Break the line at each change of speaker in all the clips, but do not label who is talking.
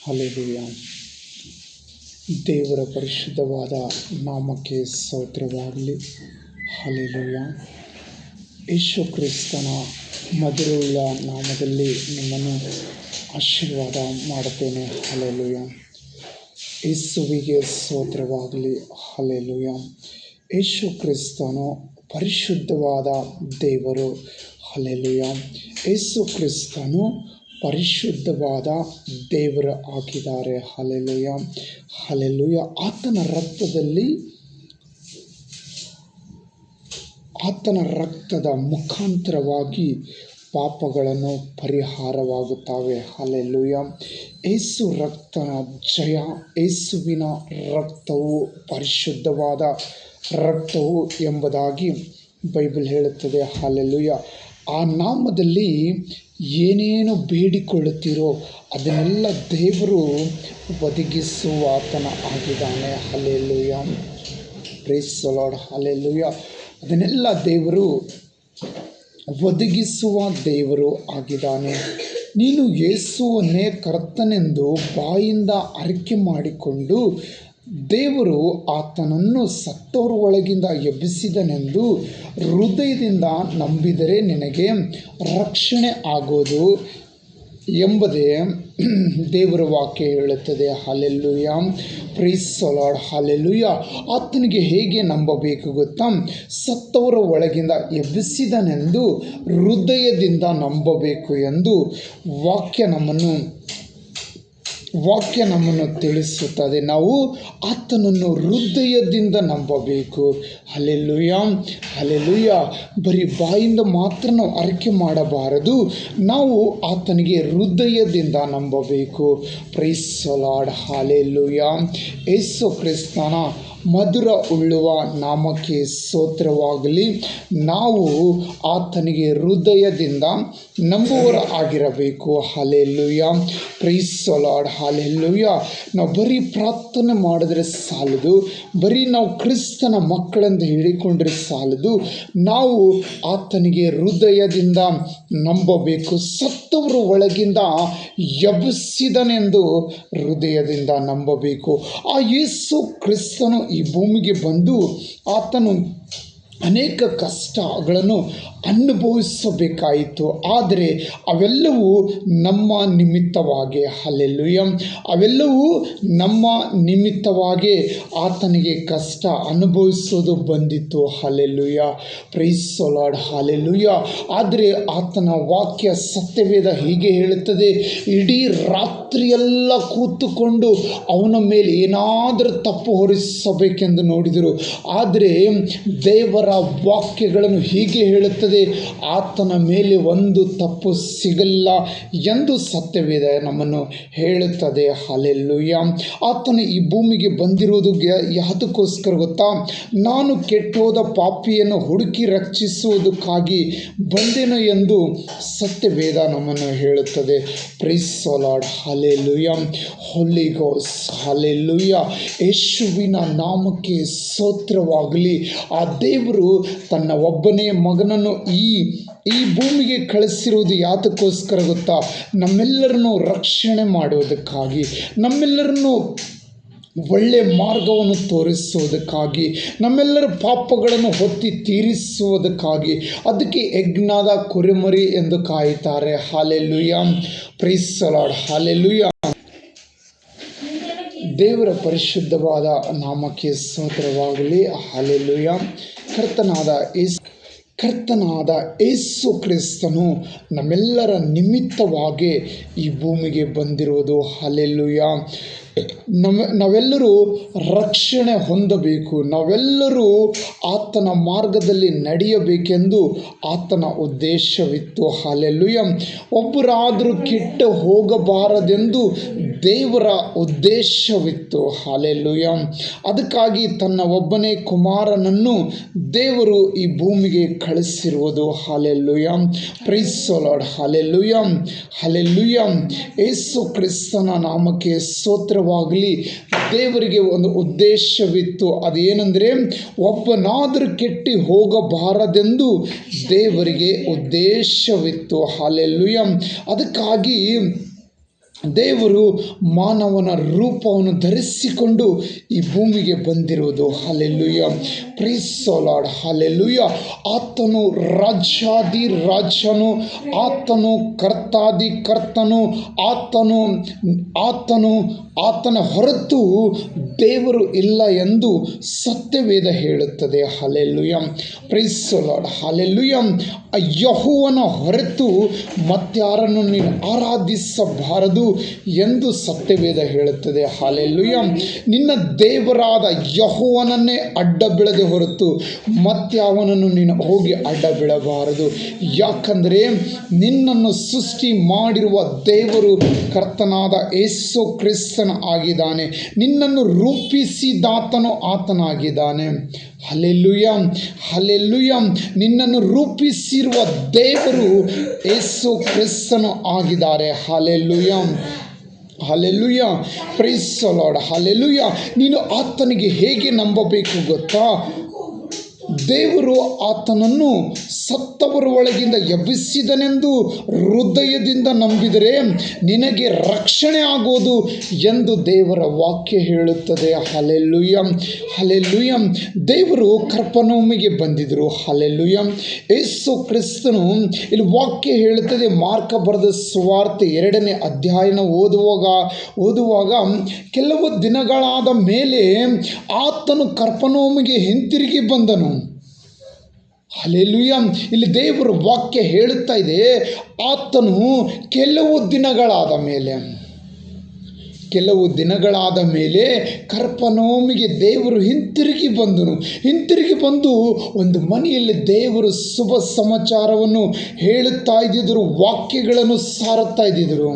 Hallelujah. ದೇವರ ಪರಿಶುದ್ಧವಾದ ನಾಮಕ್ಕೆ ಸ್ತೋತ್ರವಾಗಲಿ. ಹಲ್ಲೆಲೂಯಾ. ಯೇಸು ಕ್ರಿಸ್ತನ ಮಧುರವುಳ್ಳ ನಾಮದಲ್ಲಿ ನಿಮ್ಮನ್ನು ಆಶೀರ್ವಾದ ಮಾಡುತ್ತೇನೆ. ಹಲ್ಲೆಲೂಯಾ. ಯೇಸುವಿಗೆ ಸ್ತೋತ್ರವಾಗಲಿ. ಹಲ್ಲೆಲೂಯಾ. ಯೇಸು ಕ್ರಿಸ್ತನು ಪರಿಶುದ್ಧವಾದ ದೇವರು. ಹಲ್ಲೆಲೂಯಾ. ಯೇಸು ಕ್ರಿಸ್ತನು ಪರಿಶುದ್ಧವಾದ ದೇವರು ಆಗಿದ್ದಾರೆ. ಹಲ್ಲೆಲೂಯಾ. ಹಲ್ಲೆಲೂಯಾ. ಆತನ ರಕ್ತದ ಮುಖಾಂತರವಾಗಿ ಪಾಪಗಳನ್ನು ಪರಿಹಾರವಾಗುತ್ತವೆ. ಹಲ್ಲೆಲೂಯಾ. ಯೇಸು ರಕ್ತನ ಜಯ. ಯೇಸುವಿನ ರಕ್ತವು ಪರಿಶುದ್ಧವಾದ ರಕ್ತವು ಎಂಬುದಾಗಿ ಬೈಬಲ್ ಹೇಳುತ್ತದೆ. ಹಲ್ಲೆಲೂಯಾ. ಆ ನಾಮದಲ್ಲಿ ಏನೇನು ಬೇಡಿಕೊಳ್ಳುತ್ತೀರೋ ಅದನ್ನೆಲ್ಲ ದೇವರು ಒದಗಿಸುವ ಆತನ ಆಗಿದ್ದಾನೆ. Hallelujah. Praise the lord. Hallelujah. ಅದನ್ನೆಲ್ಲ ದೇವರು ಒದಗಿಸುವ ದೇವರು ಆಗಿದ್ದಾನೆ. ನೀನು ಯೇಸುವನ್ನೇ ಕರ್ತನೆಂದು ಬಾಯಿಂದ ಅರಿಕೆ ಮಾಡಿಕೊಂಡು ದೇವರು ಆತನನ್ನು ಸತ್ತವರ ಒಳಗಿಂದ ಎಬ್ಬಿಸಿದನೆಂದು ಹೃದಯದಿಂದ ನಂಬಿದರೆ ನಿನಗೆ ರಕ್ಷಣೆ ಆಗೋದು ಎಂಬುದೇ ದೇವರ ವಾಕ್ಯ ಹೇಳುತ್ತದೆ. Hallelujah. Praise the lord. Hallelujah. ಆತನಿಗೆ ಹೇಗೆ ನಂಬಬೇಕು ಗೊತ್ತಾ? ಸತ್ತವರ ಒಳಗಿಂದ ಎಬ್ಬಿಸಿದನೆಂದು ಹೃದಯದಿಂದ ನಂಬಬೇಕು ಎಂದು ವಾಕ್ಯ ನಮ್ಮನ್ನು ತಿಳಿಸುತ್ತದೆ. ನಾವು ಆತನನ್ನು ಹೃದಯದಿಂದ ನಂಬಬೇಕು. ಹಲ್ಲೆಲೂಯಾ. ಹಲ್ಲೆಲೂಯಾ. ಬರೀ ಬಾಯಿಂದ ಮಾತ್ರ ನಾವು ಅರಿಕೆ ಮಾಡಬಾರದು, ನಾವು ಆತನಿಗೆ ಹೃದಯದಿಂದ ನಂಬಬೇಕು. Praise the lord. ಹಲ್ಲೆಲೂಯಾ. ಯೇಸು ಕ್ರಿಸ್ತನ ಮಧುರ ಉಳ್ಳುವ ನಾಮಕ್ಕೆ ಸ್ತೋತ್ರವಾಗಲಿ. ನಾವು ಆತನಿಗೆ ಹೃದಯದಿಂದ ನಂಬುವರ ಆಗಿರಬೇಕು. Hallelujah. Praise the lord. Hallelujah. ನಾವು ಬರೀ ಪ್ರಾರ್ಥನೆ ಮಾಡಿದ್ರೆ ಸಾಲದು, ಬರೀ ನಾವು ಕ್ರಿಸ್ತನ ಮಕ್ಕಳೆಂದು ಹೇಳಿಕೊಂಡ್ರೆ ಸಾಲದು, ನಾವು ಆತನಿಗೆ ಹೃದಯದಿಂದ ನಂಬಬೇಕು. ಸತ್ತವರ ಒಳಗಿಂದ ಎಬ್ಬಿಸಿದನೆಂದು ಹೃದಯದಿಂದ ನಂಬಬೇಕು. ಆ ಯೇಸು ಕ್ರಿಸ್ತನು ಈ ಭೂಮಿಗೆ ಬಂದು ಆತನು ಅನೇಕ ಕಷ್ಟಗಳನ್ನು ಅನುಭವಿಸಬೇಕಾಯಿತು. ಆದರೆ ಅವೆಲ್ಲವೂ ನಮ್ಮ ನಿಮಿತ್ತವಾಗಿ. ಹಲ್ಲೆಲೂಯಾ. ಅವೆಲ್ಲವೂ ನಮ್ಮ ನಿಮಿತ್ತವಾಗಿ ಆತನಿಗೆ ಕಷ್ಟ ಅನುಭವಿಸೋದು ಬಂದಿತ್ತು. Hallelujah. Praise the lord. Hallelujah. ಆದರೆ ಆತನ ವಾಕ್ಯ ಸತ್ಯವೇದ ಹೀಗೆ ಹೇಳುತ್ತದೆ, ಇಡೀ ರಾತ್ರಿಯೆಲ್ಲ ಕೂತುಕೊಂಡು ಅವನ ಮೇಲೆ ಏನಾದರೂ ತಪ್ಪು ಹೊರಿಸಬೇಕೆಂದು ನೋಡಿದರು. ಆದರೆ ದೇವರ ವಾಕ್ಯಗಳನ್ನು ಹೀಗೆ ಹೇಳುತ್ತದೆ, ಆತನ ಮೇಲೆ ಒಂದು ತಪ್ಪು ಸಿಗಲ್ಲ ಎಂದು ಸತ್ಯವೇದ ನಮ್ಮನ್ನು ಹೇಳುತ್ತದೆ. ಹಲ್ಲೆಲೂಯಾ. ಆತನು ಈ ಭೂಮಿಗೆ ಬಂದಿರುವುದು ಯಾವುದಕ್ಕೋಸ್ಕರ ಗೊತ್ತಾ? ನಾನು ಕೆಟ್ಟೋದ ಪಾಪಿಯನ್ನು ಹುಡುಕಿ ರಕ್ಷಿಸುವುದಕ್ಕಾಗಿ ಬಂದೆನು ಎಂದು ಸತ್ಯವೇದ ನಮ್ಮನ್ನು ಹೇಳುತ್ತದೆ. Praise the lord. Hallelujah. Holy Ghost. Hallelujah. ಯೇಸುವಿನ ನಾಮಕ್ಕೆ ಸ್ತೋತ್ರವಾಗಲಿ. ಆ ದೇವರು ತನ್ನ ಒಬ್ಬನೇ ಮಗನನ್ನು ಈ ಭೂಮಿಗೆ ಕಳಿಸಿರುವುದು ಯಾತಕ್ಕೋಸ್ಕರ ಗೊತ್ತಾ? ನಮ್ಮೆಲ್ಲರನ್ನು ರಕ್ಷಣೆ ಮಾಡುವುದಕ್ಕಾಗಿ, ನಮ್ಮೆಲ್ಲರನ್ನು ಒಳ್ಳೆಯ ಮಾರ್ಗವನ್ನು ತೋರಿಸುವುದಕ್ಕಾಗಿ, ನಮ್ಮೆಲ್ಲರ ಪಾಪಗಳನ್ನು ಹೊತ್ತಿ ತೀರಿಸುವುದಕ್ಕಾಗಿ. ಅದಕ್ಕೆ ಯಜ್ಞದ ಕುರಿಮರಿ ಎಂದು ಕಾಯುತ್ತಾರೆ. Hallelujah. Praise the lord. Hallelujah. ದೇವರ ಪರಿಶುದ್ಧವಾದ ನಾಮಕ್ಕೆ ಸ್ತೋತ್ರವಾಗಲಿ. ಹಲ್ಲೆಲೂಯಾ. ಕರ್ತನಾದ ಯೇಸು ಕ್ರಿಸ್ತನು ನಮ್ಮೆಲ್ಲರ ನಿಮಿತ್ತವಾಗಿ ಈ ಭೂಮಿಗೆ ಬಂದಿರುವುದು. ಹಲ್ಲೆಲೂಯಾ. ನಾವೆಲ್ಲರೂ ರಕ್ಷಣೆ ಹೊಂದಬೇಕು, ನಾವೆಲ್ಲರೂ ಆತನ ಮಾರ್ಗದಲ್ಲಿ ನಡೆಯಬೇಕೆಂದು ಆತನ ಉದ್ದೇಶವಿತ್ತು. ಹಲ್ಲೆಲೂಯಾ. ಒಬ್ಬರಾದರೂ ಕೆಟ್ಟು ಹೋಗಬಾರದೆಂದು ದೇವರ ಉದ್ದೇಶವಿತ್ತು. ಹಲ್ಲೆಲೂಯಾ. ಅದಕ್ಕಾಗಿ ತನ್ನ ಒಬ್ಬನೇ ಕುಮಾರನನ್ನು ದೇವರು ಈ ಭೂಮಿಗೆ ಕಳಿಸಿರುವುದು. Hallelujah. Praise the lord. Hallelujah. Hallelujah. ಯೇಸು ಕ್ರಿಸ್ತನ ನಾಮಕ್ಕೆ ಸ್ತೋತ್ರವಾಗಲಿ. ದೇವರಿಗೆ ಒಂದು ಉದ್ದೇಶವಿತ್ತು. ಅದೇನೆಂದರೆ ಒಬ್ಬನಾದರೂ ಕೆಟ್ಟು ಹೋಗಬಾರದೆಂದು ದೇವರಿಗೆ ಉದ್ದೇಶವಿತ್ತು. ಹಲ್ಲೆಲೂಯಾ. ಅದಕ್ಕಾಗಿ ದೇವರು ಮಾನವನ ರೂಪವನ್ನು ಧರಿಸಿಕೊಂಡು ಈ ಭೂಮಿಗೆ ಬಂದಿರುವುದು. Hallelujah, praise the Lord, hallelujah. ಆತನು ರಾಜ್ಯಾದಿ ರಾಜನು, ಆತನು ಕರ್ತಾದಿ ಕರ್ತನು, ಆತನ ಹೊರತು ದೇವರು ಇಲ್ಲ ಎಂದು ಸತ್ಯವೇದ ಹೇಳುತ್ತದೆ. Hallelujah, praise the Lord, hallelujah. ಯೆಹೋವನ ಹೊರತು ಮತ್ಯಾರನ್ನು ನೀನು ಆರಾಧಿಸಬಾರದು ಎಂದು ಸತ್ಯವೇದ ಹೇಳುತ್ತದೆ. ಹಲ್ಲೆಲೂಯ. ನಿನ್ನ ದೇವರಾದ ಯೆಹೋವನನ್ನೇ ಅಡ್ಡ ಬೀಳದೆ ಹೊರತು ಮತ್ಯಾವನನ್ನು ನೀನು ಹೋಗಿ ಅಡ್ಡ ಬೀಳಬಾರದು. ಯಾಕಂದರೆ ನಿನ್ನನ್ನು ಸೃಷ್ಟಿ ಮಾಡಿರುವ ದೇವರು ಕರ್ತನಾದ ಯೇಸು ಕ್ರಿಸ್ತನ ಆಗಿದ್ದಾನೆ. ನಿನ್ನನ್ನು ರೂಪಿಸಿದಾತನು ಆತನಾಗಿದ್ದಾನೆ. Hallelujah, hallelujah. ನಿನ್ನನ್ನು ರೂಪಿಸಿರುವ ದೇವರು ಯೇಸು ಕ್ರಿಸ್ತನು ಆಗಿದ್ದಾರೆ. Hallelujah, hallelujah, praise the Lord, hallelujah. ನೀನು ಆತನಿಗೆ ಹೇಗೆ ನಂಬಬೇಕು ಗೊತ್ತಾ? ದೇವರು ಆತನನ್ನು ಸತ್ತವರ ಒಳಗಿಂದ ಎಬ್ಬಿಸಿದನೆಂದು ಹೃದಯದಿಂದ ನಂಬಿದರೆ ನಿನಗೆ ರಕ್ಷಣೆ ಆಗೋದು ಎಂದು ದೇವರ ವಾಕ್ಯ ಹೇಳುತ್ತದೆ. Hallelujah, hallelujah. ದೇವರು ಕರ್ಪನೌಮಿಗೆ ಬಂದಿದ್ದರು. ಹಲ್ಲೆಲೂಯ. ಯೇಸು ಕ್ರಿಸ್ತನು ಇಲ್ಲಿ ವಾಕ್ಯ ಹೇಳುತ್ತದೆ. ಮಾರ್ಕ ಬರೆದ ಸುವಾರ್ತೆ 2ನೇ ಅಧ್ಯಾಯನ ಓದುವಾಗ ಕೆಲವು ದಿನಗಳಾದ ಮೇಲೆ ಆತನು ಕರ್ಪನೌಮಿಗೆ ಹಿಂತಿರುಗಿ ಬಂದನು. ಹಲ್ಲೆಲೂಯ. ಇಲ್ಲಿ ದೇವರ ವಾಕ್ಯ ಹೇಳುತ್ತಾ ಇದೆ, ಆತನು ಕೆಲವು ದಿನಗಳಾದ ಮೇಲೆ ಕರ್ಪನೌಮಿಗೆ ದೇವರು ಹಿಂತಿರುಗಿ ಬಂದು ಒಂದು ಮನೆಯಲ್ಲಿ ದೇವರು ಶುಭ ಸಮಾಚಾರವನ್ನು ಹೇಳುತ್ತಾ ಇದ್ದಿದ್ದರು, ವಾಕ್ಯಗಳನ್ನು ಸಾರುತ್ತಾ ಇದ್ದಿದ್ದರು.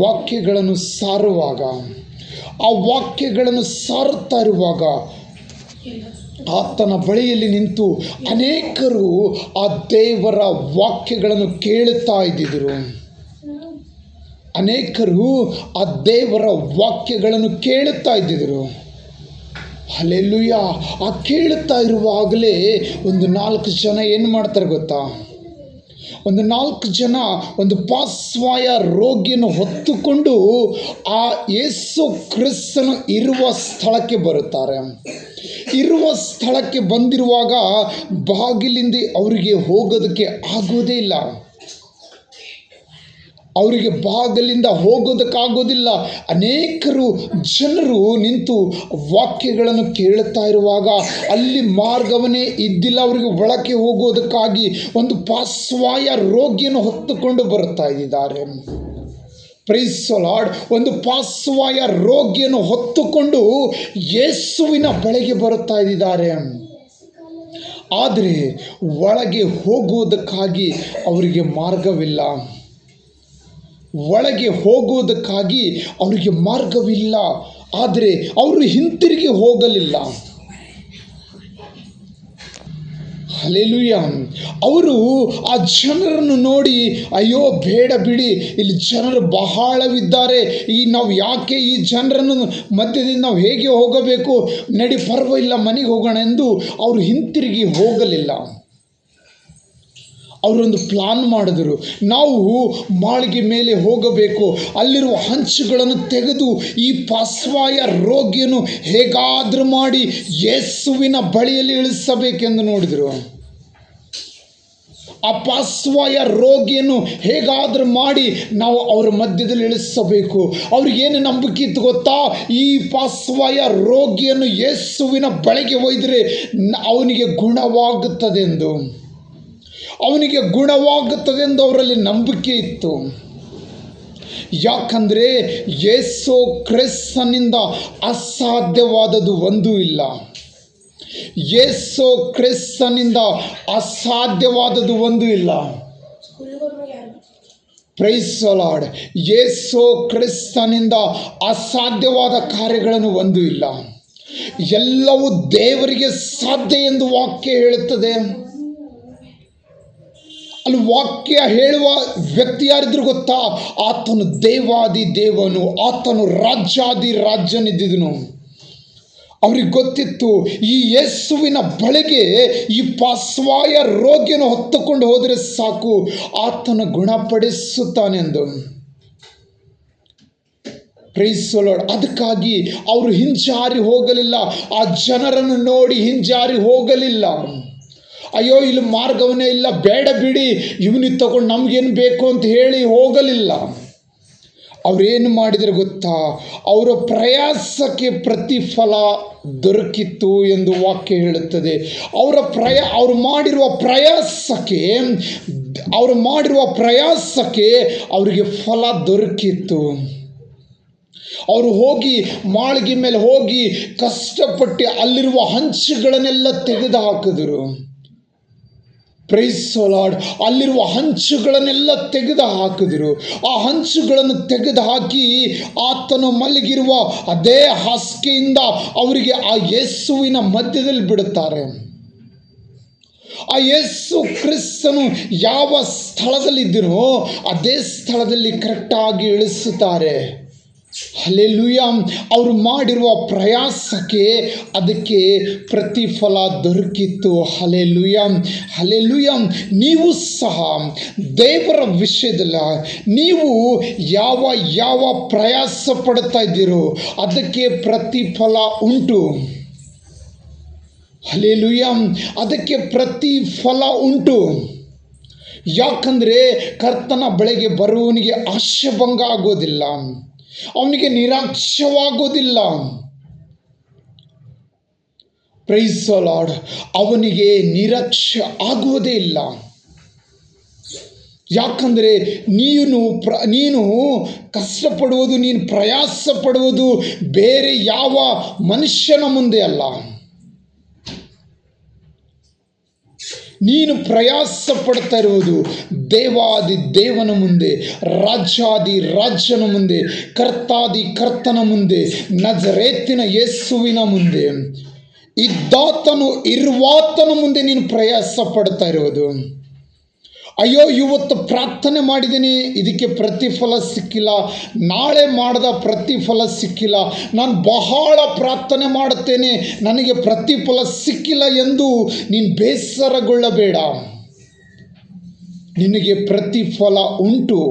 ವಾಕ್ಯಗಳನ್ನು ಸಾರುವಾಗ, ಆ ವಾಕ್ಯಗಳನ್ನು ಸಾರುತ್ತಾ ಇರುವಾಗ ಆತನ ಬಳಿಯಲ್ಲಿ ನಿಂತು ಅನೇಕರು ಆ ದೇವರ ವಾಕ್ಯಗಳನ್ನು ಕೇಳುತ್ತಾ ಇದ್ದಿದ್ದರು. ಹಲ್ಲೆಲೂಯ. ಆ ಕೇಳುತ್ತಾ ಇರುವಾಗಲೇ ಒಂದು 4 ಜನ ಏನು ಮಾಡ್ತಾರೆ ಗೊತ್ತಾ? ಒಂದು 4 ಜನ ಒಂದು ಪಾರ್ಶ್ವವಾಯು ರೋಗಿಯನ್ನು ಹೊತ್ತುಕೊಂಡು ಆ ಯೇಸು ಕ್ರಿಸ್ತನು ಇರುವ ಸ್ಥಳಕ್ಕೆ ಬರುತ್ತಾರೆ. ಇರುವ ಸ್ಥಳಕ್ಕೆ ಬಂದಿರುವಾಗ ಬಾಗಿಲಿಂದ ಅವರಿಗೆ ಹೋಗೋದಕ್ಕೆ ಆಗೋದೇ ಇಲ್ಲ. ಅನೇಕರು ಜನರು ನಿಂತು ವಾಕ್ಯಗಳನ್ನು ಕೇಳುತ್ತಾ ಇರುವಾಗ ಅಲ್ಲಿ ಮಾರ್ಗವನ್ನೇ ಇದ್ದಿಲ್ಲ. ಅವರಿಗೆ ಒಳಕ್ಕೆ ಹೋಗೋದಕ್ಕಾಗಿ ಒಂದು ಪಾರ್ಶ್ವವಾಯು ರೋಗಿಯನ್ನು ಹೊತ್ತುಕೊಂಡು ಬರುತ್ತಾ ಇದ್ದಾರೆ. Praise the Lord. ಒಂದು ಪಾರ್ಶ್ವವಾಯು ರೋಗಿಯನ್ನು ಹೊತ್ತುಕೊಂಡು ಯೇಸುವಿನ ಬಳಿಗೆ ಬರುತ್ತಾ ಇದ್ದಾರೆ. ಆದರೆ ಒಳಗೆ ಹೋಗುವುದಕ್ಕಾಗಿ ಅವರಿಗೆ ಮಾರ್ಗವಿಲ್ಲ. ಆದರೆ ಅವರು ಹಿಂತಿರುಗಿ ಹೋಗಲಿಲ್ಲ. ಹಲ್ಲೆಲೂಯ. ಅವರು ಆ ಜನರನ್ನು ನೋಡಿ, ಅಯ್ಯೋ ಬೇಡ ಬಿಡಿ, ಇಲ್ಲಿ ಜನರು ಬಹಳವಿದ್ದಾರೆ, ನಾವು ಯಾಕೆ ಈ ಜನರನ್ನು ಮಧ್ಯದಿಂದ ನಾವು ಹೇಗೆ ಹೋಗಬೇಕು, ನಡಿ ಪರವಾಗಿಲ್ಲ ಮನೆಗೆ ಹೋಗೋಣ ಎಂದು ಅವರು ಹಿಂತಿರುಗಿ ಹೋಗಲಿಲ್ಲ. ಅವರೊಂದು ಪ್ಲಾನ್ ಮಾಡಿದರು, ನಾವು ಮಾಳಿಗೆ ಮೇಲೆ ಹೋಗಬೇಕು, ಅಲ್ಲಿರುವ ಹಂಚುಗಳನ್ನು ತೆಗೆದು ಈ ಪಾರ್ಶ್ವವಾಯು ರೋಗಿಯನ್ನು ಹೇಗಾದರೂ ಮಾಡಿ ಯೇಸುವಿನ ಬಳಿಯಲ್ಲಿ ಇಳಿಸಬೇಕೆಂದು ನೋಡಿದರು. ಆ ಪಾರ್ಶ್ವವಾಯು ರೋಗಿಯನ್ನು ಹೇಗಾದರೂ ಮಾಡಿ ನಾವು ಅವರ ಮಧ್ಯದಲ್ಲಿ ಇಳಿಸಬೇಕು. ಅವ್ರಿಗೇನು ನಂಬಿಕೆ ಇತ್ತು ಗೊತ್ತಾ? ಈ ಪಾರ್ಶ್ವವಾಯು ರೋಗಿಯನ್ನು ಯೇಸುವಿನ ಬಳಿಗೆ ಒಯ್ದರೆ ಅವನಿಗೆ ಗುಣವಾಗುತ್ತದೆಂದು ಅವರಲ್ಲಿ ನಂಬಿಕೆ ಇತ್ತು. ಯಾಕಂದರೆ ಯೇಸು ಕ್ರಿಸ್ತನಿಂದ ಅಸಾಧ್ಯವಾದದ್ದು ಒಂದೂ ಇಲ್ಲ. Praise the lord. ಯೇಸು ಕ್ರಿಸ್ತನಿಂದ ಅಸಾಧ್ಯವಾದ ಕಾರ್ಯಗಳನ್ನು ಒಂದೂ ಇಲ್ಲ. ಎಲ್ಲವೂ ದೇವರಿಗೆ ಸಾಧ್ಯ ಎಂದು ವಾಕ್ಯ ಹೇಳುತ್ತದೆ. ಅಲ್ಲಿ ವಾಕ್ಯ ಹೇಳುವ ವ್ಯಕ್ತಿ ಯಾರಿದ್ರು ಗೊತ್ತಾ? ಆತನು ದೇವಾದಿ ದೇವನು, ಆತನು ರಾಜ್ಯಾದಿ ರಾಜ್ಯನಿದ್ದಿದ್ದನು. ಅವ್ರಿಗೆ ಗೊತ್ತಿತ್ತು, ಈ ಯೇಸುವಿನ ಬಳಿಗೆ ಈ ಪಾರ್ಶ್ವವಾಯು ರೋಗಿಯನ್ನು ಹೊತ್ತುಕೊಂಡು ಹೋದರೆ ಸಾಕು, ಆತನ ಗುಣಪಡಿಸುತ್ತಾನೆಂದು. Price the lord. ಅದಕ್ಕಾಗಿ ಅವರು ಹಿಂಜಾರಿ ಹೋಗಲಿಲ್ಲ, ಆ ಜನರನ್ನು ನೋಡಿ ಹಿಂಜಾರಿ ಹೋಗಲಿಲ್ಲ. ಅಯ್ಯೋ ಇಲ್ಲಿ ಮಾರ್ಗವನ್ನೇ ಇಲ್ಲ, ಬೇಡ ಬಿಡಿ, ಇವನಿಗೆ ತಗೊಂಡು ನಮಗೇನು ಬೇಕು ಅಂತ ಹೇಳಿ ಹೋಗಲಿಲ್ಲ. ಅವರೇನು ಮಾಡಿದರೆ ಗೊತ್ತಾ, ಅವರ ಪ್ರಯಾಸಕ್ಕೆ ಪ್ರತಿಫಲ ದೊರಕಿತ್ತು ಎಂದು ವಾಕ್ಯ ಹೇಳುತ್ತದೆ. ಅವರು ಮಾಡಿರುವ ಪ್ರಯಾಸಕ್ಕೆ ಅವರಿಗೆ ಫಲ ದೊರಕಿತ್ತು. ಅವರು ಹೋಗಿ ಮಾಳಿಗೆ ಮೇಲೆ ಹೋಗಿ ಕಷ್ಟಪಟ್ಟು ಅಲ್ಲಿರುವ ಹಂಚುಗಳನ್ನೆಲ್ಲ ತೆಗೆದು ಹಾಕಿದರು. Praise the Lord. ಅಲ್ಲಿರುವ ಹಂಚುಗಳನ್ನೆಲ್ಲ ತೆಗೆದು ಹಾಕಿದರು. ಆ ಹಂಚುಗಳನ್ನು ತೆಗೆದು ಹಾಕಿ ಆತನು ಮಲಗಿರುವ ಅದೇ ಹಾಸಿಗೆಯಿಂದ ಅವರಿಗೆ ಆ ಯೇಸುವಿನ ಮಧ್ಯದಲ್ಲಿ ಬಿಡುತ್ತಾರೆ. ಆ ಯೇಸು ಕ್ರಿಸ್ತನು ಯಾವ ಸ್ಥಳದಲ್ಲಿದ್ದನೋ ಅದೇ ಸ್ಥಳದಲ್ಲಿ ಕರೆಕ್ಟಾಗಿ ಇಳಿಸುತ್ತಾರೆ. ಹಲ್ಲೆಲೂಯಾ. ಅವರು ಮಾಡಿರುವ ಪ್ರಯಾಸಕ್ಕೆ ಅದಕ್ಕೆ ಪ್ರತಿಫಲ ದೊರಕಿತ್ತು. Hallelujah, hallelujah. ನೀವು ಸಹ ದೇವರ ವಿಷಯದಲ್ಲಿ ನೀವು ಯಾವ ಪ್ರಯಾಸ ಪಡ್ತಾ ಇದ್ದೀರೋ ಅದಕ್ಕೆ ಪ್ರತಿಫಲ ಉಂಟು. ಹಲ್ಲೆಲೂಯಾ, ಅದಕ್ಕೆ ಪ್ರತಿಫಲ ಉಂಟು. ಯಾಕಂದರೆ ಕರ್ತನ ಬಳಿಗೆ ಬರುವವನಿಗೆ ಆಶಾಭಂಗ ಆಗೋದಿಲ್ಲ, ಅವನಿಗೆ ನಿರಾಶವಾಗೋದಿಲ್ಲ. Price the lord. ಅವನಿಗೆ ನಿರಾಶೆ ಆಗುವುದೇ ಇಲ್ಲ. ಯಾಕಂದರೆ ನೀನು ಕಷ್ಟಪಡುವುದು, ನೀನು ಪ್ರಯಾಸ ಪಡುವುದು ಬೇರೆ ಯಾವ ಮನುಷ್ಯನ ಮುಂದೆ ಅಲ್ಲ. ನೀನು ಪ್ರಯಾಸ ಪಡ್ತಾ ಇರುವುದು ದೇವಾದಿ ದೇವನ ಮುಂದೆ, ರಾಜಾದಿ ರಾಜನ ಮುಂದೆ, ಕರ್ತಾದಿ ಕರ್ತನ ಮುಂದೆ, ನಜರೇತಿನ ಯೇಸುವಿನ ಮುಂದೆ, ಇದ್ದಾತನು ಇರುವಾತನ ಮುಂದೆ ನೀನು ಪ್ರಯಾಸ ಪಡ್ತಾ ಇರುವುದು. ಅಯ್ಯೋ ಇವತ್ತು ಪ್ರಾರ್ಥನೆ ಮಾಡಿದ್ದೀನಿ, ಇದಕ್ಕೆ ಪ್ರತಿಫಲ ಸಿಕ್ಕಿಲ್ಲ, ನಾಳೆ ಮಾಡಿದ ಪ್ರತಿಫಲ ಸಿಕ್ಕಿಲ್ಲ, ನಾನು ಬಹಳ ಪ್ರಾರ್ಥನೆ ಮಾಡುತ್ತೇನೆ, ನನಗೆ ಪ್ರತಿಫಲ ಸಿಕ್ಕಿಲ್ಲ ಎಂದು ನೀನು ಬೇಸರಗೊಳ್ಳಬೇಡ. ನಿನಗೆ ಪ್ರತಿಫಲ ಉಂಟು.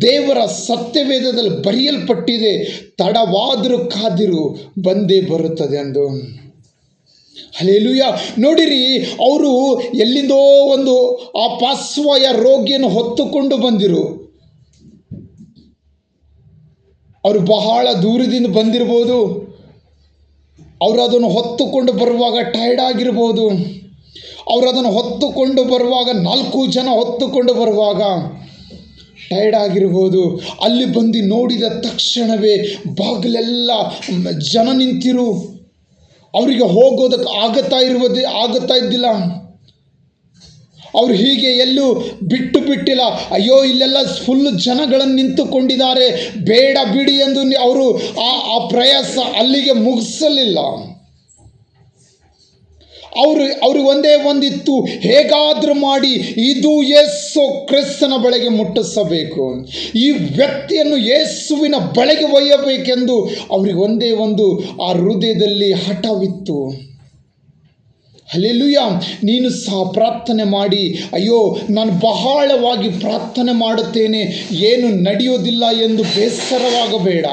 ದೇವರ ಸತ್ಯವೇದದಲ್ಲಿ ಬರೆಯಲ್ಪಟ್ಟಿದೆ, ತಡವಾದರೂ ಕಾದಿರು, ಬಂದೇ ಬರುತ್ತದೆ ಎಂದು. ಹಲ್ಲೆಲೂಯಾ. ನೋಡಿರಿ, ಅವರು ಎಲ್ಲಿಂದೋ ಒಂದು ಆ ಪಾರ್ಶ್ವವಾಯು ರೋಗಿಯನ್ನು ಹೊತ್ತುಕೊಂಡು ಬಂದಿರು. ಅವರು ಬಹಳ ದೂರದಿಂದ ಬಂದಿರ್ಬೋದು. ಅವರು ಅದನ್ನು ಹೊತ್ತುಕೊಂಡು ಬರುವಾಗ ಟೈರ್ಡ್ ಆಗಿರ್ಬೋದು. ಅವರು ಅದನ್ನು ಹೊತ್ತುಕೊಂಡು ಬರುವಾಗ 4 ಜನ ಹೊತ್ತುಕೊಂಡು ಬರುವಾಗ ಟೈರ್ಡ್ ಆಗಿರ್ಬೋದು. ಅಲ್ಲಿ ಬಂದು ನೋಡಿದ ತಕ್ಷಣವೇ ಬಾಗಿಲೆಲ್ಲ ಜನ ನಿಂತಿರು. ಅವರಿಗೆ ಹೋಗೋದಕ್ಕೆ ಆಗುತ್ತಾ ಇದ್ದಿಲ್ಲ. ಅವರು ಹೀಗೆ ಎಲ್ಲೂ ಬಿಟ್ಟಿಲ್ಲ. ಅಯ್ಯೋ ಇಲ್ಲೆಲ್ಲ ಫುಲ್ ಜನಗಳನ್ನು ನಿಂತುಕೊಂಡಿದ್ದಾರೆ, ಬೇಡ ಬಿಡಿ ಎಂದು ಅವರು ಆ ಪ್ರಯಾಸ ಅಲ್ಲಿಗೆ ಮುಗಿಸಲಿಲ್ಲ. ಅವ್ರಿಗೆ ಒಂದೇ ಒಂದಿತ್ತು, ಹೇಗಾದರೂ ಮಾಡಿ ಇದು ಯೇಸು ಕ್ರಿಸ್ತನ ಬಳಿಗೆ ಮುಟ್ಟಿಸಬೇಕು, ಈ ವ್ಯಕ್ತಿಯನ್ನು ಯೇಸುವಿನ ಬಳಿಗೆ ಒಯ್ಯಬೇಕೆಂದು ಅವ್ರಿಗೆ ಒಂದೇ ಒಂದು ಆ ಹೃದಯದಲ್ಲಿ ಹಠವಿತ್ತು. ಹಲ್ಲೆಲೂಯಾ. ನೀನು ಸಹ ಪ್ರಾರ್ಥನೆ ಮಾಡಿ, ಅಯ್ಯೋ ನಾನು ಬಹಳವಾಗಿ ಪ್ರಾರ್ಥನೆ ಮಾಡುತ್ತೇನೆ, ಏನು ನಡೆಯೋದಿಲ್ಲ ಎಂದು ಬೇಸರವಾಗಬೇಡ.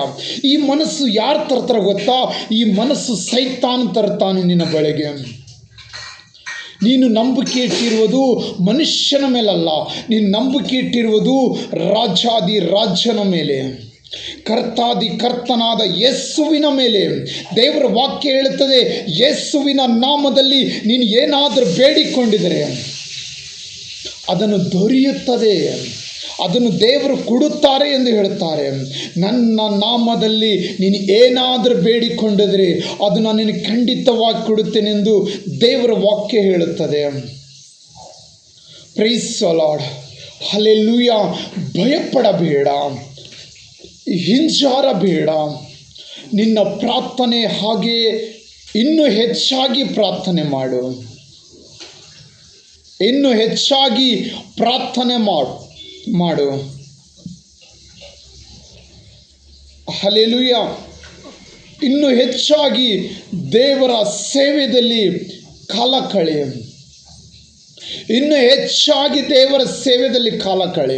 ಈ ಮನಸ್ಸು ಯಾರು ತರ್ತಾರೆ ಗೊತ್ತಾ? ಈ ಮನಸ್ಸು ಸೈತಾನ್ ತರ್ತಾನೆ ನಿನ್ನ ಬಳಿಗೆ. ನೀನು ನಂಬಿಕೆ ಇಟ್ಟಿರುವುದು ಮನುಷ್ಯನ ಮೇಲಲ್ಲ, ನೀನು ನಂಬಿಕೆ ಇಟ್ಟಿರುವುದು ರಾಜಾದಿ ರಾಜನ ಮೇಲೆ, ಕರ್ತಾದಿ ಕರ್ತನಾದ ಯೇಸುವಿನ ಮೇಲೆ. ದೇವರ ವಾಕ್ಯ ಹೇಳುತ್ತದೆ, ಯೇಸುವಿನ ನಾಮದಲ್ಲಿ ನೀನು ಏನಾದರೂ ಬೇಡಿಕೊಂಡಿದರೆ ಅದನ್ನು ದೊರೆಯುತ್ತದೆ, ಅದನ್ನು ದೇವರು ಕೊಡುತ್ತಾರೆ ಎಂದು ಹೇಳುತ್ತಾರೆ. ನನ್ನ ನಾಮದಲ್ಲಿ ನೀನು ಏನಾದರೂ ಬೇಡಿಕೊಂಡಿದರೆ ಅದು ನಾನು ನಿನಗೆ ಖಂಡಿತವಾಗಿ ಕೊಡುತ್ತೇನೆಂದು ದೇವರ ವಾಕ್ಯ ಹೇಳುತ್ತದೆ. Praise the lord. ಹಲ್ಲೆಲೂಯಾ. ಭಯಪಡಬೇಡ, ಹಿಂಜಾರಬೇಡ. ನಿನ್ನ ಪ್ರಾರ್ಥನೆ ಹಾಗೆ ಇನ್ನೂ ಹೆಚ್ಚಾಗಿ ಪ್ರಾರ್ಥನೆ ಮಾಡು, ಇನ್ನೂ ಹೆಚ್ಚಾಗಿ ಪ್ರಾರ್ಥನೆ ಮಾಡು. ಹಲ್ಲೆಲೂಯಾ. ಇನ್ನೂ ಹೆಚ್ಚಾಗಿ ದೇವರ ಸೇವೆಯಲ್ಲಿ ಕಾಲ ಕಳೆ. ಇನ್ನು ಹೆಚ್ಚಾಗಿ ದೇವರ ಸೇವೆಯಲ್ಲಿ ಕಾಲ ಕಳೆ.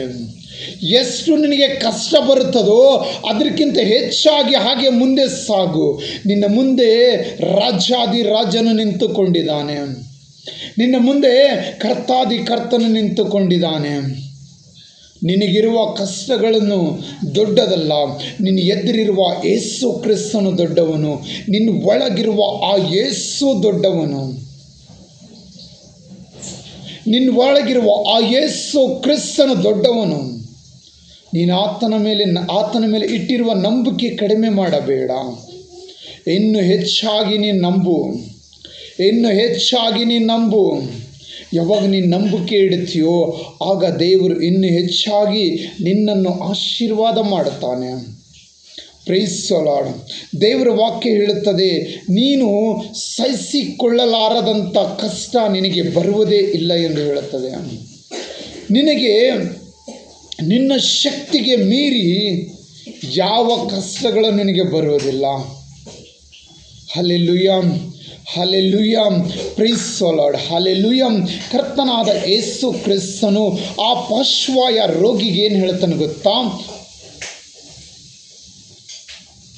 ಎಷ್ಟು ನಿನಗೆ ಕಷ್ಟ ಬರುತ್ತದೋ ಅದಕ್ಕಿಂತ ಹೆಚ್ಚಾಗಿ ಹಾಗೆ ಮುಂದೆ ಸಾಗು. ನಿನ್ನ ಮುಂದೆ ರಾಜನು ನಿಂತುಕೊಂಡಿದ್ದಾನೆ. ನಿನ್ನ ಮುಂದೆ ಕರ್ತನು ನಿಂತುಕೊಂಡಿದ್ದಾನೆ. ನಿನಗಿರುವ ಕಷ್ಟಗಳನ್ನು ದೊಡ್ಡದಲ್ಲ, ನಿನ್ನ ಎದುರಿರುವ ಯೇಸು ಕ್ರಿಸ್ತನು ದೊಡ್ಡವನು. ನಿನ್ನ ಒಳಗಿರುವ ಆ ಯೇಸು ದೊಡ್ಡವನು. ನಿನ್ನ ಒಳಗಿರುವ ಆ ಯೇಸು ಕ್ರಿಸ್ತನು ದೊಡ್ಡವನು. ನೀನು ಆತನ ಮೇಲೆ ಇಟ್ಟಿರುವ ನಂಬಿಕೆ ಕಡಿಮೆ ಮಾಡಬೇಡ. ಇನ್ನು ಹೆಚ್ಚಾಗಿ ನೀನು ನಂಬು. ಇನ್ನು ಹೆಚ್ಚಾಗಿ ನೀನು ನಂಬು. ಯಾವಾಗ ನೀನು ನಂಬಿಕೆ ಇಡ್ತೀಯೋ ಆಗ ದೇವರು ಇನ್ನು ಹೆಚ್ಚಾಗಿ ನಿನ್ನನ್ನು ಆಶೀರ್ವಾದ ಮಾಡುತ್ತಾನೆ. Praise the Lord. ದೇವರ ವಾಕ್ಯ ಹೇಳುತ್ತದೆ, ನೀನು ಸಹಿಸಿಕೊಳ್ಳಲಾರದಂಥ ಕಷ್ಟ ನಿನಗೆ ಬರುವುದೇ ಇಲ್ಲ ಎಂದು ಹೇಳುತ್ತದೆ. ನಿನಗೆ ನಿನ್ನ ಶಕ್ತಿಗೆ ಮೀರಿ ಯಾವ ಕಷ್ಟಗಳು ನಿನಗೆ ಬರುವುದಿಲ್ಲ. Hallelujah, hallelujah, praise the lord, hallelujah. ಕರ್ತನಾದ ಯೇಸು ಕ್ರಿಸ್ತನು ಆ ಪಾರ್ಶ್ವವಾಯು ರೋಗಿಗೆ ಏನು ಹೇಳ್ತಾನೆ ಗೊತ್ತಾ?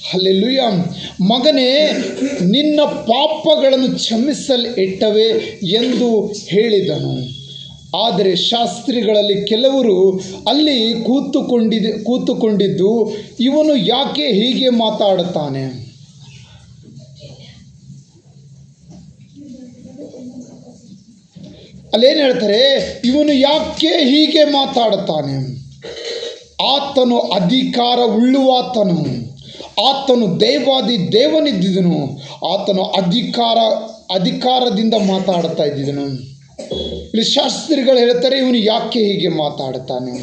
ಹಲ್ಲೆಲೂಯಾ. ಮಗನೇ, ನಿನ್ನ ಪಾಪಗಳನ್ನು ಕ್ಷಮಿಸಲ್ಪಟ್ಟವೆ ಎಂದು ಹೇಳಿದನು. ಆದರೆ ಶಾಸ್ತ್ರಿಗಳಲ್ಲಿ ಕೆಲವರು ಅಲ್ಲಿ ಕೂತುಕೊಂಡಿದ್ದು, ಇವನು ಯಾಕೆ ಹೀಗೆ ಮಾತಾಡುತ್ತಾನೆ? ಅಲ್ಲೇನು ಹೇಳ್ತಾರೆ? ಇವನು ಯಾಕೆ ಹೀಗೆ ಮಾತಾಡುತ್ತಾನೆ? ಆತನು ಅಧಿಕಾರ ಉಳ್ಳುವಾತನು. ಆತನು ದೇವಾದಿ ದೇವನಿದ್ದಿದ್ದನು. ಆತನು ಅಧಿಕಾರದಿಂದ ಮಾತಾಡ್ತಾ ಇದ್ದಿದ್ದನು. ಇಲ್ಲಿ ಶಾಸ್ತ್ರಿಗಳು ಹೇಳ್ತಾರೆ, ಇವನು ಯಾಕೆ ಹೀಗೆ ಮಾತಾಡುತ್ತಾನೆ?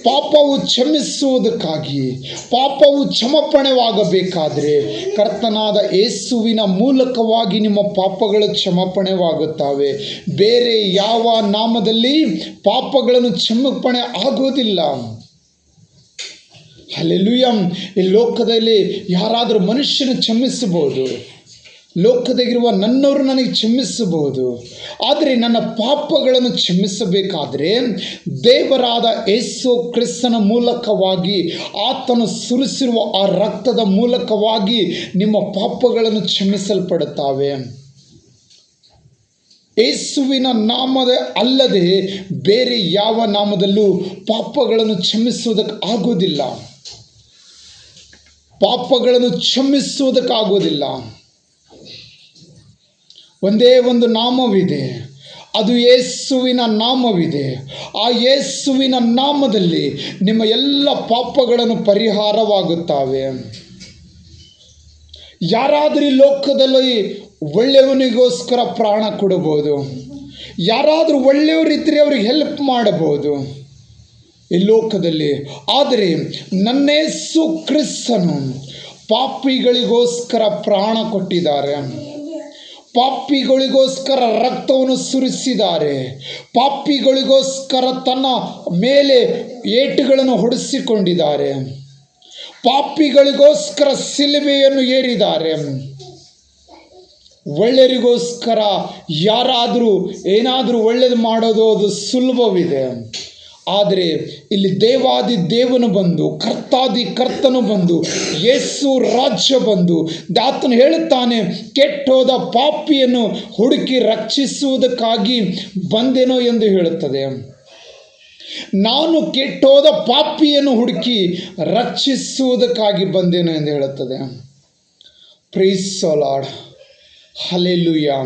ಪಾಪವು ಕ್ಷಮಿಸುವುದಕ್ಕಾಗಿ, ಪಾಪವು ಕ್ಷಮಾಪಣೆವಾಗಬೇಕಾದರೆ ಕರ್ತನಾದ ಯೇಸುವಿನ ಮೂಲಕವಾಗಿ ನಿಮ್ಮ ಪಾಪಗಳು ಕ್ಷಮಾಪಣೆವಾಗುತ್ತವೆ. ಬೇರೆ ಯಾವ ನಾಮದಲ್ಲಿ ಪಾಪಗಳನ್ನು ಕ್ಷಮಾಪಣೆ ಆಗೋದಿಲ್ಲ. ಹಲ್ಲೆಲೂಯಾ. ಈ ಲೋಕದಲ್ಲಿ ಯಾರಾದರೂ ಮನುಷ್ಯನ ಕ್ಷಮಿಸಬಹುದು. ಲೋಕದಾಗಿರುವ ನನ್ನವರು ನನಗೆ ಕ್ಷಮಿಸಬಹುದು. ಆದರೆ ನನ್ನ ಪಾಪಗಳನ್ನು ಕ್ಷಮಿಸಬೇಕಾದರೆ ದೇವರಾದ ಯೇಸು ಕ್ರಿಸ್ತನ ಮೂಲಕವಾಗಿ, ಆತನು ಸುರಿಸಿರುವ ಆ ರಕ್ತದ ಮೂಲಕವಾಗಿ ನಿಮ್ಮ ಪಾಪಗಳನ್ನು ಕ್ಷಮಿಸಲ್ಪಡುತ್ತವೆ. ಯೇಸುವಿನ ನಾಮದ ಅಲ್ಲದೆ ಬೇರೆ ಯಾವ ನಾಮದಲ್ಲೂ ಪಾಪಗಳನ್ನು ಕ್ಷಮಿಸುವುದಕ್ಕೆ ಆಗೋದಿಲ್ಲ. ಪಾಪಗಳನ್ನು ಕ್ಷಮಿಸುವುದಕ್ಕಾಗೋದಿಲ್ಲ. ಒಂದೇ ಒಂದು ನಾಮವಿದೆ, ಅದು ಯೇಸುವಿನ ನಾಮವಿದೆ. ಆ ಯೇಸುವಿನ ನಾಮದಲ್ಲಿ ನಿಮ್ಮ ಎಲ್ಲ ಪಾಪಗಳನ್ನು ಪರಿಹಾರವಾಗುತ್ತವೆ. ಯಾರಾದರೂ ಈ ಲೋಕದಲ್ಲಿ ಒಳ್ಳೆಯವನಿಗೋಸ್ಕರ ಪ್ರಾಣ ಕೊಡಬಹುದು. ಯಾರಾದರೂ ಒಳ್ಳೆಯವರಿದ್ದರೆ ಅವ್ರಿಗೆ ಹೆಲ್ಪ್ ಮಾಡಬಹುದು ಈ ಲೋಕದಲ್ಲಿ. ಆದರೆ ನನ್ನ ಯೇಸು ಕ್ರಿಸ್ತನು ಪಾಪಿಗಳಿಗೋಸ್ಕರ ಪ್ರಾಣ ಕೊಟ್ಟಿದ್ದಾರೆ. ಪಾಪಿಗಳಿಗೋಸ್ಕರ ರಕ್ತವನ್ನು ಸುರಿಸಿದ್ದಾರೆ. ಪಾಪಿಗಳಿಗೋಸ್ಕರ ತನ್ನ ಮೇಲೆ ಏಟುಗಳನ್ನು ಹೊಡೆಸಿಕೊಂಡಿದ್ದಾರೆ. ಪಾಪಿಗಳಿಗೋಸ್ಕರ ಶಿಲುಬೆಯನ್ನು ಏರಿದ್ದಾರೆ. ಒಳ್ಳೆಯವರಿಗೋಸ್ಕರ ಯಾರಾದರೂ ಏನಾದರೂ ಒಳ್ಳೆಯದು ಮಾಡೋದು ಅದು ಸುಲಭವಿದೆ. ಆದರೆ ಇಲ್ಲಿ ದೇವಾದಿ ದೇವನು ಬಂದು, ಕರ್ತಾದಿ ಕರ್ತನು ಬಂದು, ಯೇಸು ರಾಜ್ಯ ಬಂದು, ಆತನು ಹೇಳುತ್ತಾನೆ, ಕೆಟ್ಟೋದ ಪಾಪಿಯನ್ನು ಹುಡುಕಿ ರಕ್ಷಿಸುವುದಕ್ಕಾಗಿ ಬಂದೆನೋ ಎಂದು ಹೇಳುತ್ತದೆ. ನಾನು ಕೆಟ್ಟೋದ ಪಾಪಿಯನ್ನು ಹುಡುಕಿ ರಕ್ಷಿಸುವುದಕ್ಕಾಗಿ ಬಂದೆನೋ ಎಂದು ಹೇಳುತ್ತದೆ. Praise the lord, hallelujah.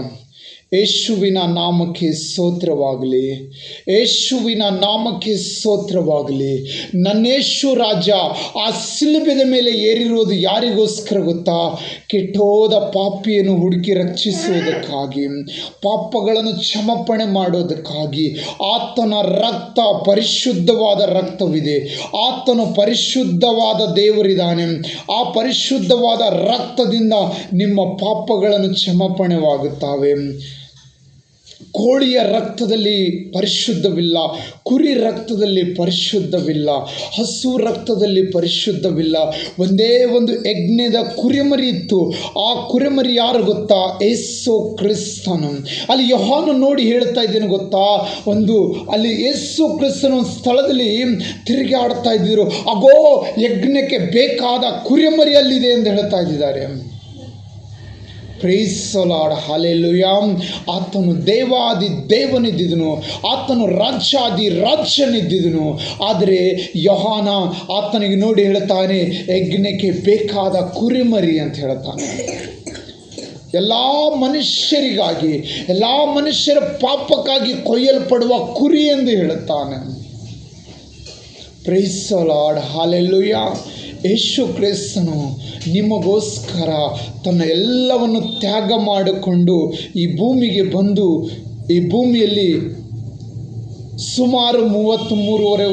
ಯೇಸುವಿನ ನಾಮಕ್ಕೆ ಸ್ತೋತ್ರವಾಗಲಿ. ಯೇಸುವಿನ ನಾಮಕ್ಕೆ ಸ್ತೋತ್ರವಾಗಲಿ. ನನ್ನ ಯೇಸು ರಾಜ ಆ ಶಿಲುಬೆಯ ಮೇಲೆ ಏರಿರೋದು ಯಾರಿಗೋಸ್ಕರ ಗೊತ್ತಾ? ಕೆಟ್ಟೋದ ಪಾಪಿಯನ್ನು ಹುಡುಕಿ ರಕ್ಷಿಸುವುದಕ್ಕಾಗಿ, ಪಾಪಗಳನ್ನು ಕ್ಷಮಾಪಣೆ ಮಾಡೋದಕ್ಕಾಗಿ. ಆತನ ರಕ್ತ ಪರಿಶುದ್ಧವಾದ ರಕ್ತವಿದೆ. ಆತನು ಪರಿಶುದ್ಧವಾದ ದೇವರಿದ್ದಾನೆ. ಆ ಪರಿಶುದ್ಧವಾದ ರಕ್ತದಿಂದ ನಿಮ್ಮ ಪಾಪಗಳನ್ನು ಕ್ಷಮಾಪಣೆವಾಗುತ್ತವೆ. ಕೋಳಿಯ ರಕ್ತದಲ್ಲಿ ಪರಿಶುದ್ಧವಿಲ್ಲ, ಕುರಿ ರಕ್ತದಲ್ಲಿ ಪರಿಶುದ್ಧವಿಲ್ಲ, ಹಸು ರಕ್ತದಲ್ಲಿ ಪರಿಶುದ್ಧವಿಲ್ಲ. ಒಂದೇ ಒಂದು ಯಜ್ಞದ ಕುರಿಮರಿ ಇತ್ತು. ಆ ಕುರಿಮರಿ ಯಾರು ಗೊತ್ತಾ? ಯೇಸು ಕ್ರಿಸ್ತನು. ಅಲ್ಲಿ ಯೋಹಾನ ನೋಡಿ ಹೇಳ್ತಾ ಇದ್ದೇನೆ ಗೊತ್ತಾ, ಅಲ್ಲಿ ಯೇಸು ಕ್ರಿಸ್ತನ ಒಂದು ಸ್ಥಳದಲ್ಲಿ ತಿರುಗಿ ಆಡ್ತಾ ಇದ್ದರು. ಅಗೋ ಯಜ್ಞಕ್ಕೆ ಬೇಕಾದ ಕುರಿಮರಿಯಲ್ಲಿದೆ ಎಂದು ಹೇಳ್ತಾ ಇದ್ದಾರೆ. Price the lord, hallelujah. ಆತನು ದೇವಾದಿ ದೇವನಿದ್ದಿದ್ದನು, ಆತನು ರಾಜ್ಯಾದಿ ರಾಜ್ಯನಿದ್ದಿದ್ದನು. ಆದರೆ ಯೋಹಾನ ಆತನಿಗೆ ನೋಡಿ ಹೇಳ್ತಾನೆ, ಯಜ್ಞಕ್ಕೆ ಬೇಕಾದ ಕುರಿಮರಿ ಅಂತ ಹೇಳ್ತಾನೆ. ಎಲ್ಲ ಮನುಷ್ಯರಿಗಾಗಿ, ಎಲ್ಲ ಮನುಷ್ಯರ ಪಾಪಕ್ಕಾಗಿ ಕೊಯ್ಯಲ್ಪಡುವ ಕುರಿ ಎಂದು ಹೇಳುತ್ತಾನೆ. Praise the lord, hallelujah. Yesu ಕ್ರಿಸ್ತನು ನಿಮಗೋಸ್ಕರ ತನ್ನ ಎಲ್ಲವನ್ನು ತ್ಯಾಗ ಮಾಡಿಕೊಂಡು ಈ ಭೂಮಿಗೆ ಬಂದು, ಈ ಭೂಮಿಯಲ್ಲಿ ಸುಮಾರು 3.5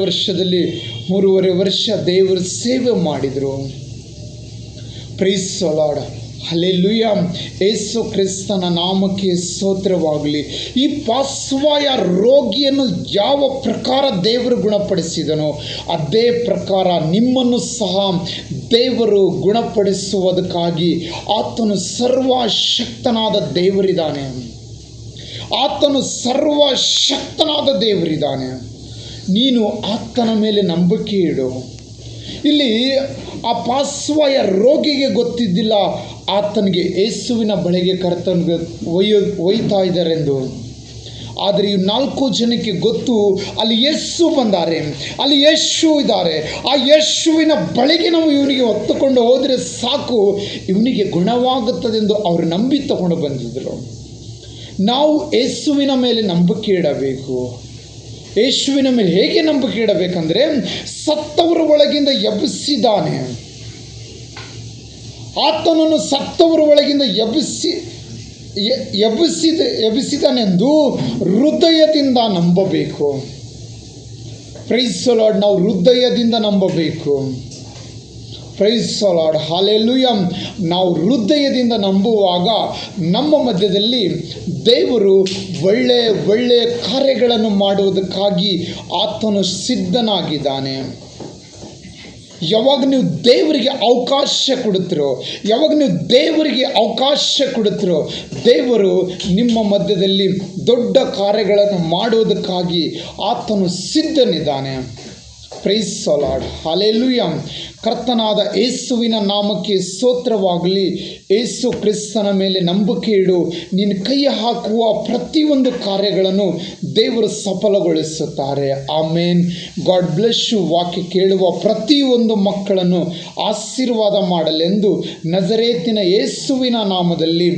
ವರ್ಷ ದೇವರ ಸೇವೆ ಮಾಡಿದರು. Praise the lord, hallelujah. ಯೇಸು ಕ್ರಿಸ್ತನ ನಾಮಕ್ಕೆ ಸ್ತೋತ್ರವಾಗಲಿ. ಈ ಪಾರ್ಶ್ವವಾಯು ರೋಗಿಯನ್ನು ಯಾವ ಪ್ರಕಾರ ದೇವರು ಗುಣಪಡಿಸಿದನೋ ಅದೇ ಪ್ರಕಾರ ನಿಮ್ಮನ್ನು ಸಹ ದೇವರು ಗುಣಪಡಿಸುವುದಕ್ಕಾಗಿ ಆತನು ಸರ್ವಶಕ್ತನಾದ ದೇವರಿದ್ದಾನೆ. ಆತನು ಸರ್ವಶಕ್ತನಾದ ದೇವರಿದ್ದಾನೆ. ನೀನು ಆತನ ಮೇಲೆ ನಂಬಿಕೆ ಇಡು. ಇಲ್ಲಿ ಆ ಪಾರ್ಶ್ವವಾಯು ರೋಗಿಗೆ ಗೊತ್ತಿದ್ದಿಲ್ಲ ಆತನಿಗೆ ಯೇಸುವಿನ ಬಳಿಗೆ ಕರ್ತನಿಗೆ ಒಯ್ತಾ ಇದ್ದಾರೆಂದು. ಆದರೆ ಈ 4 ಜನಕ್ಕೆ ಗೊತ್ತು, ಅಲ್ಲಿ ಯೇಸು ಬಂದಾರೆ, ಅಲ್ಲಿ ಯೇಸು ಇದ್ದಾರೆ. ಆ ಯೇಸುವಿನ ಬಳಿಗೆ ನಾವು ಇವನಿಗೆ ಹೊತ್ತುಕೊಂಡು ಹೋದರೆ ಸಾಕು, ಇವನಿಗೆ ಗುಣವಾಗುತ್ತದೆಂದು ಅವರು ನಂಬಿ ತಗೊಂಡು ಬಂದಿದ್ದರು. ನಾವು ಯೇಸುವಿನ ಮೇಲೆ ನಂಬಿಕೆ ಇಡಬೇಕು. ಯೇಸುವಿನ ಮೇಲೆ ಹೇಗೆ ನಂಬಿಕೆ ಇಡಬೇಕಂದ್ರೆ, ಸತ್ತವರ ಒಳಗಿಂದ ಎಬ್ಬಿಸಿದ್ದಾನೆ. ಆತನನ್ನು ಸತ್ತವರ ಒಳಗಿಂದ ಎಬ್ಬಿಸಿದನೆಂದು ಹೃದಯದಿಂದ ನಂಬಬೇಕು. ಪ್ರೈಸ್ ದ ಲಾರ್ಡ್, ನಾವು ಹೃದಯದಿಂದ ನಂಬಬೇಕು. Price the lord, hallelujah. ನಾವು ಹೃದಯದಿಂದ ನಂಬುವಾಗ ನಮ್ಮ ಮಧ್ಯದಲ್ಲಿ ದೇವರು ಒಳ್ಳೆಯ ಕಾರ್ಯಗಳನ್ನು ಮಾಡುವುದಕ್ಕಾಗಿ ಆತನು ಸಿದ್ಧನಾಗಿದ್ದಾನೆ. ಯಾವಾಗ ನೀವು ದೇವರಿಗೆ ಅವಕಾಶ ಕೊಡುತ್ತೀರೋ, ದೇವರು ನಿಮ್ಮ ಮಧ್ಯದಲ್ಲಿ ದೊಡ್ಡ ಕಾರ್ಯಗಳನ್ನು ಮಾಡುವುದಕ್ಕಾಗಿ ಆತನು ಸಿದ್ಧನಿದ್ದಾನೆ. Praise the lord, hallelujah. ಕರ್ತನಾದ ಯೇಸುವಿನ ನಾಮಕ್ಕೆ ಸ್ತೋತ್ರವಾಗಲಿ. ಯೇಸು ಕ್ರಿಸ್ತನ ಮೇಲೆ ನಂಬಿಕೆ ಇಡು. ನೀನು ಕೈ ಹಾಕುವ ಪ್ರತಿಯೊಂದು ಕಾರ್ಯಗಳನ್ನು ದೇವರು ಸಫಲಗೊಳಿಸುತ್ತಾರೆ. ಆಮೇನ್. God bless you. ವಾಕ್ಯ ಕೇಳುವ ಪ್ರತಿಯೊಂದು ಮಕ್ಕಳನ್ನು ಆಶೀರ್ವಾದ ಮಾಡಲೆಂದು ನಜರೇತಿನ ಯೇಸುವಿನ ನಾಮದಲ್ಲಿ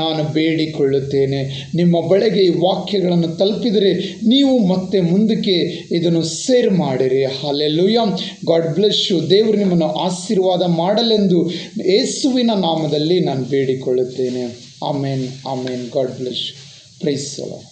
ನಾನು ಬೇಡಿಕೊಳ್ಳುತ್ತೇನೆ. ನಿಮ್ಮ ಬಳಿಗೆ ಈ ವಾಕ್ಯಗಳನ್ನು ತಲುಪಿದರೆ ನೀವು ಮತ್ತೆ ಮುಂದಕ್ಕೆ ಇದನ್ನು ಶೇರ್ ಮಾಡಿರಿ. ಹಲ್ಲೆಲೂಯಾ. God bless you. ದೇವರು ನಿಮ್ಮನ್ನು ಆಶೀರ್ವಾದ ಮಾಡಲೆಂದು ಯೇಸುವಿನ ನಾಮದಲ್ಲಿ ನಾನು ಬೇಡಿಕೊಳ್ಳುತ್ತೇನೆ. Amen, amen. God bless you. Praise the lord.